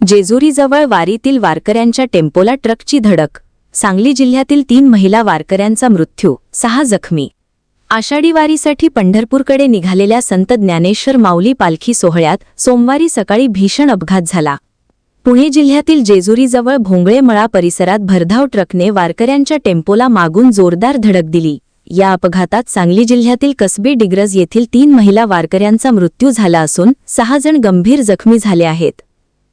जेजुरीजवळ वारीतील वारकऱ्यांच्या टेम्पोला ट्रकची धडक. सांगली जिल्ह्यातील 3 महिला वारकऱ्यांचा मृत्यू, 6 जखमी. आषाढी वारीसाठी पंढरपूरकडे निघालेल्या संत ज्ञानेश्वर माऊली पालखी सोहळ्यात सोमवारी सकाळी भीषण अपघात झाला. पुणे जिल्ह्यातील जेजुरीजवळ भोंगळेमळा परिसरात भरधाव ट्रकने वारकऱ्यांच्या टेम्पोला मागून जोरदार धडक दिली. या अपघातात सांगली जिल्ह्यातील कसबे डिग्रज येथील 3 महिला वारकऱ्यांचा मृत्यू झाला असून 6 जण गंभीर जखमी झाले आहेत.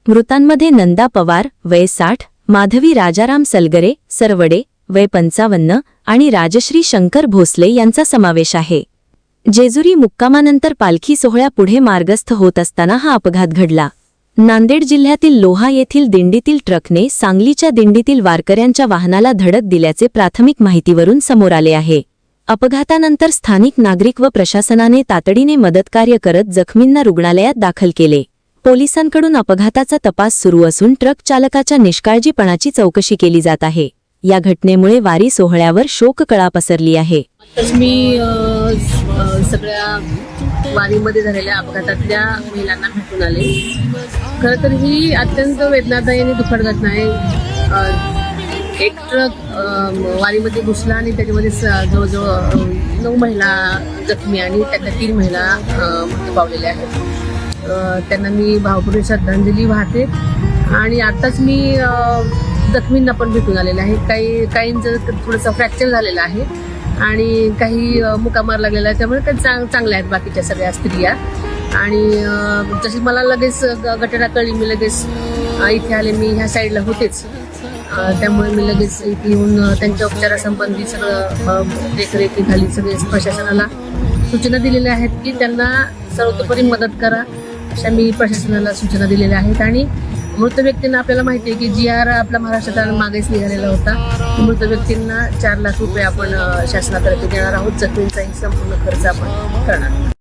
मृतांमध्ये नंदा पवार वय 60, माधवी राजाराम सलगरे सरवडे वय 55 आणि राजश्री शंकर भोसले यांचा समावेश आहे. जेजुरी मुक्कामानंतर पालखी सोहळ्या पुढे मार्गस्थ होत असताना हा अपघात घडला. नांदेड जिल्ह्यातील लोहा येथील दिंडीतील ट्रकने सांगलीच्या दिंडीतील वारकऱ्यांच्या वाहनाला धडक दिल्याचे प्राथमिक माहितीवरून समोर आले आहे. अपघातानंतर स्थानिक नागरिक व प्रशासनाने तातडीने मदतकार्य करत जखमींना रुग्णालयात दाखल केले. पोलिसांकडून अपघाताचा तपास सुरू असून ट्रक चालकाच्या निष्काळजीपणाची चौकशी केली जात आहे. या घटनेमुळे वारी सोहळ्यावर शोककळा पसरली आहे. मी सगळ्या वारीमध्ये झालेल्या अपघातातल्या महिलांना भेटून आले. खरं तर ही अत्यंत वेदनादायी आणि दुःखद घटना आहे. एक ट्रक वारीमध्ये घुसला आणि त्याच्यामध्ये जवळजवळ 9 महिला जखमी आणि त्यातल्या 3 महिला मृत्यू पावलेल्या आहेत. त्यांना मी भावपूर्ण श्रद्धांजली वाहते आणि आताच मी जखमींना पण भेटून आलेले आहे. काहींचं थोडंसं फ्रॅक्चर झालेलं आहे आणि काही मुकामार लागलेला आहे. त्यामुळे त्या चांगल्या आहेत बाकीच्या सगळ्या स्त्रिया. आणि जशी मला लगेच घटना कळली मी लगेच इथे आले. मी ह्या साईडला होतेच, त्यामुळे मी लगेच इथे येऊन त्यांच्या उपचारासंबंधी सगळं देखरेखीखाली सगळे प्रशासनाला सूचना दिलेल्या आहेत की त्यांना सर्वतोपरी मदत करा अशा मी प्रशासनाला सूचना दिलेल्या आहेत. आणि मृत व्यक्तींना आपल्याला माहिती आहे की GR आपल्या महाराष्ट्रात मागेच निघालेला होता. मृत व्यक्तींना 4 लाख रुपये आपण शासनातर्फे देणार आहोत. जखमींचाही संपूर्ण खर्च आपण करणार.